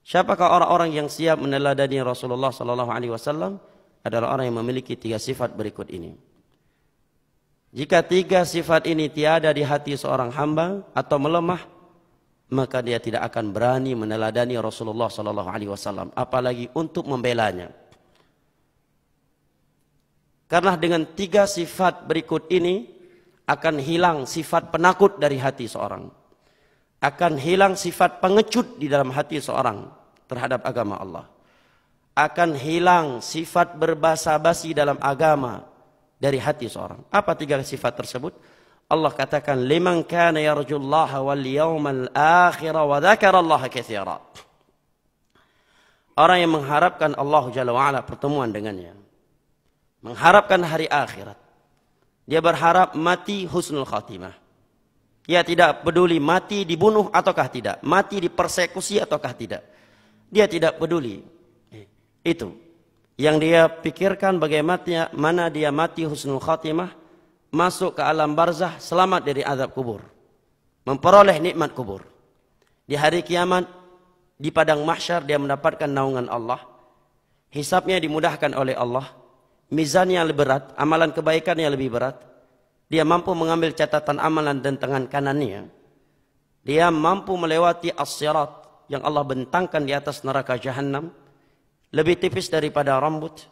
Siapakah orang-orang yang siap meneladani Rasulullah sallallahu alaihi wasallam? Adalah orang yang memiliki 3 sifat berikut ini. Jika 3 sifat ini tiada di hati seorang hamba atau melemah, maka dia tidak akan berani meneladani Rasulullah sallallahu alaihi wasallam, apalagi untuk membelanya. Karena dengan 3 sifat berikut ini akan hilang sifat penakut dari hati seorang. Akan hilang sifat pengecut di dalam hati seorang terhadap agama Allah. Akan hilang sifat berbasa-basi dalam agama dari hati seorang. Apa 3 sifat tersebut? Allah katakan, liman kana yarjullaha wal yawmal akhir wa dzakarallaha katsira. Orang yang mengharapkan Allah Jalla wa Ala, pertemuan dengannya, mengharapkan hari akhirat, dia berharap mati husnul khatimah. Dia tidak peduli mati dibunuh ataukah tidak, mati dipersekusi ataukah tidak. Dia tidak peduli. Itu yang dia pikirkan, bagaimana dia mati husnul khatimah, masuk ke alam barzah, selamat dari azab kubur, memperoleh nikmat kubur. Di hari kiamat, di padang mahsyar, dia mendapatkan naungan Allah, hisabnya dimudahkan oleh Allah, mizannya lebih berat, amalan kebaikannya lebih berat. Dia mampu mengambil catatan amalan dan tangan kanannya. Dia mampu melewati as-sirat yang Allah bentangkan di atas neraka Jahannam, lebih tipis daripada rambut.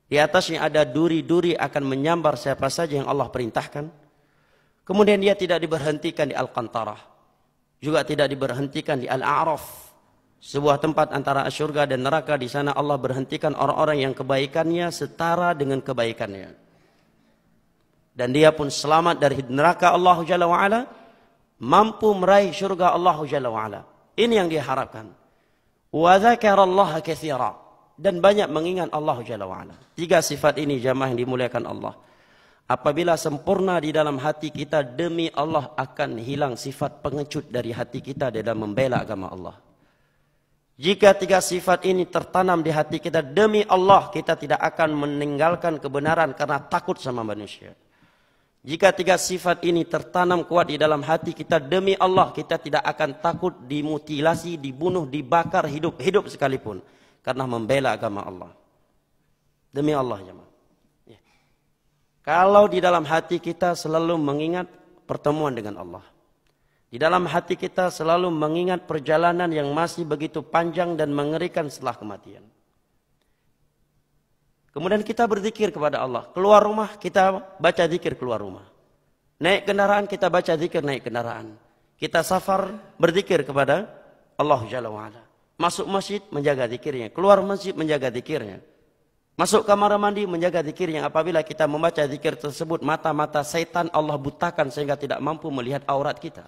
Di atasnya ada duri-duri akan menyambar siapa saja yang Allah perintahkan. Kemudian dia tidak diberhentikan di Al-Qantarah, juga tidak diberhentikan di Al-A'raf, sebuah tempat antara surga dan neraka. Di sana Allah berhentikan orang-orang yang kebaikannya setara dengan kebaikannya. Dan dia pun selamat dari neraka Allah Jalla wa'ala, mampu meraih surga Allah Jalla wa'ala. Ini yang dia harapkan. Wa dzakarallaha katsira, dan banyak mengingat Allah Jalla wa'ala. 3 sifat ini jamaah yang dimuliakan Allah, apabila sempurna di dalam hati kita, demi Allah akan hilang sifat pengecut dari hati kita dalam membela agama Allah. Jika 3 sifat ini tertanam di hati kita, demi Allah kita tidak akan meninggalkan kebenaran karena takut sama manusia. Jika 3 sifat ini tertanam kuat di dalam hati kita, demi Allah kita tidak akan takut dimutilasi, dibunuh, dibakar hidup-hidup sekalipun karena membela agama Allah. Demi Allah jemaah. Ya. Kalau di dalam hati kita selalu mengingat pertemuan dengan Allah, di dalam hati kita selalu mengingat perjalanan yang masih begitu panjang dan mengerikan setelah kematian. Kemudian kita berzikir kepada Allah. Keluar rumah kita baca zikir keluar rumah. Naik kendaraan kita baca zikir naik kendaraan. Kita safar berzikir kepada Allah Jalla wa'ala. Masuk masjid menjaga zikirnya. Keluar masjid menjaga zikirnya. Masuk kamar mandi menjaga zikirnya. Apabila kita membaca zikir tersebut, mata-mata setan Allah butakan sehingga tidak mampu melihat aurat kita.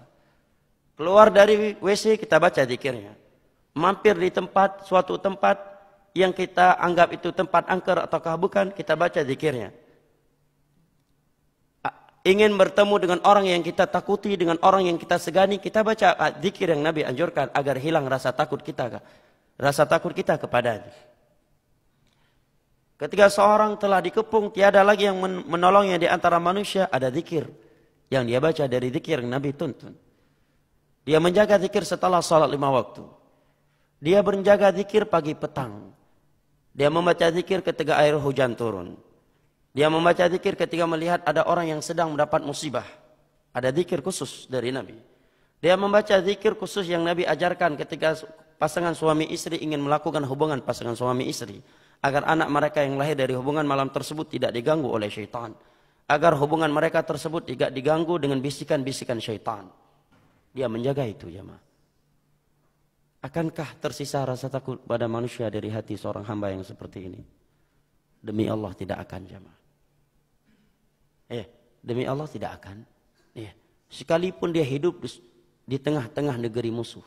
Keluar dari WC kita baca zikirnya. Mampir di suatu tempat yang kita anggap itu tempat angker ataukah bukan, kita baca zikirnya. Ingin bertemu dengan orang yang kita takuti, dengan orang yang kita segani, kita baca zikir yang Nabi anjurkan agar hilang rasa takut kita kepadanya. Ketika seorang telah dikepung, tiada lagi yang menolongnya di antara manusia, ada zikir yang dia baca dari zikir yang Nabi tuntun. Dia menjaga zikir setelah salat 5 waktu. Dia menjaga zikir pagi petang. Dia membaca zikir ketika air hujan turun. Dia membaca zikir ketika melihat ada orang yang sedang mendapat musibah. Ada zikir khusus dari Nabi. Dia membaca zikir khusus yang Nabi ajarkan ketika pasangan suami istri ingin melakukan hubungan pasangan suami istri, agar anak mereka yang lahir dari hubungan malam tersebut tidak diganggu oleh syaitan, agar hubungan mereka tersebut tidak diganggu dengan bisikan-bisikan syaitan. Dia menjaga itu jemaah. Akankah tersisa rasa takut pada manusia dari hati seorang hamba yang seperti ini? Demi Allah tidak akan jemaah. Demi Allah tidak akan. Sekalipun dia hidup di tengah-tengah negeri musuh.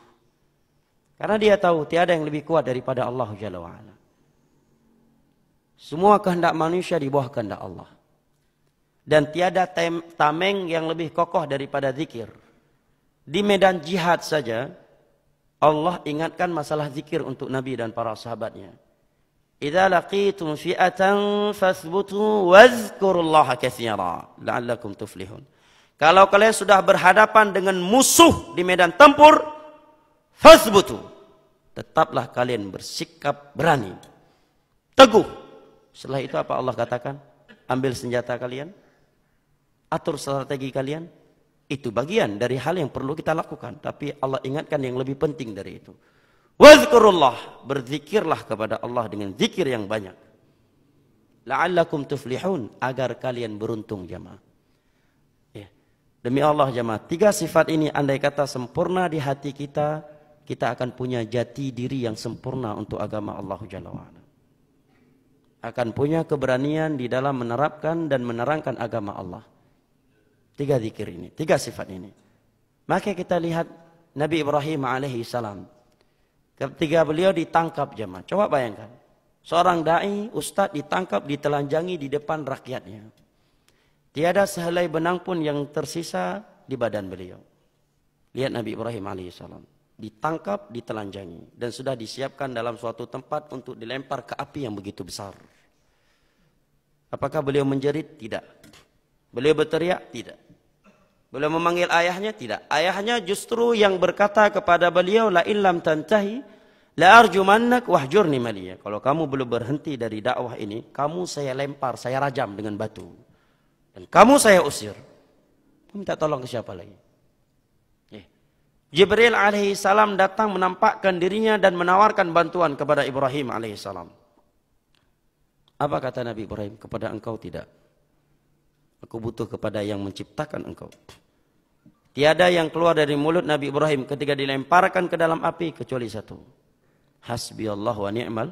Karena dia tahu tiada yang lebih kuat daripada Allah Jalla wa'ala. Semua kehendak manusia di bawah kehendak Allah. Dan tiada tameng yang lebih kokoh daripada zikir. Di medan jihad saja, Allah ingatkan masalah zikir untuk Nabi dan para sahabatnya. Idza laqitum fi'atan fasbutu wazkurullaha katsira la'allakum tuflihun. Kalau kalian sudah berhadapan dengan musuh di medan tempur, fasbutu, Tetaplah kalian bersikap berani, teguh. Setelah itu apa Allah katakan? Ambil senjata kalian, atur strategi kalian. Itu bagian dari hal yang perlu kita lakukan. Tapi Allah ingatkan yang lebih penting dari itu. Wazkurullah, berzikirlah kepada Allah dengan zikir yang banyak. La'allakum tuflihun, agar kalian beruntung jamaah. Ya. Demi Allah jamaah, 3 sifat ini andai kata sempurna di hati kita, kita akan punya jati diri yang sempurna untuk agama Allah Jalla wa'ala. Akan punya keberanian di dalam menerapkan dan menerangkan agama Allah. 3 zikir ini, 3 sifat ini. Maka kita lihat Nabi Ibrahim alaihi salam. Ketika beliau ditangkap jemaah. Coba bayangkan. Seorang da'i, ustadz ditangkap, ditelanjangi di depan rakyatnya. Tiada sehelai benang pun yang tersisa di badan beliau. Lihat Nabi Ibrahim alaihi salam. Ditangkap, ditelanjangi. Dan sudah disiapkan dalam suatu tempat untuk dilempar ke api yang begitu besar. Apakah beliau menjerit? Tidak. Beliau berteriak? Tidak. Beliau memanggil ayahnya? Tidak. Ayahnya justru yang berkata kepada beliau, la illam tantahi la arjumannak wahjurni maliya. Kalau kamu belum berhenti dari dakwah ini, kamu saya lempar, saya rajam dengan batu. Dan kamu saya usir. Minta tolong ke siapa lagi? Jibril alaihi salam datang menampakkan dirinya dan menawarkan bantuan kepada Ibrahim alaihi salam. Apa kata Nabi Ibrahim? Kepada engkau tidak. Aku butuh kepada yang menciptakan engkau. Tiada yang keluar dari mulut Nabi Ibrahim ketika dilemparkan ke dalam api kecuali satu. Hasbiyallahu wa ni'mal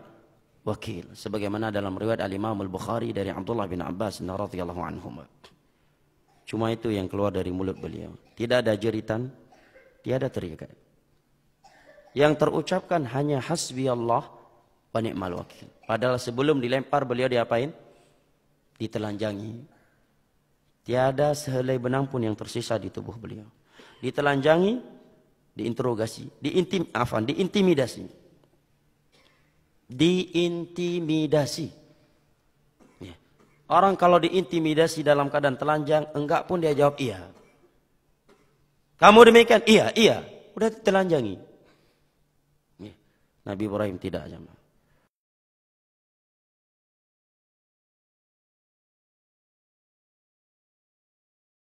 wakil. Sebagaimana dalam riwayat Al-Imam Al-Bukhari dari Abdullah bin Abbas radhiyallahu anhuma. Cuma itu yang keluar dari mulut beliau. Tidak ada jeritan, tiada teriakan. Yang terucapkan hanya hasbiyallah wa ni'mal wakil. Padahal sebelum dilempar beliau diapain? Ditelanjangi. Tiada sehelai benang pun yang tersisa di tubuh beliau. Ditelanjangi, diinterogasi, diintimidasi. Diintimidasi. Ya. Orang kalau diintimidasi dalam keadaan telanjang, enggak pun dia jawab iya. Kamu demikian? Iya, iya. Udah ditelanjangi. Ya. Nabi Ibrahim tidak jamaah.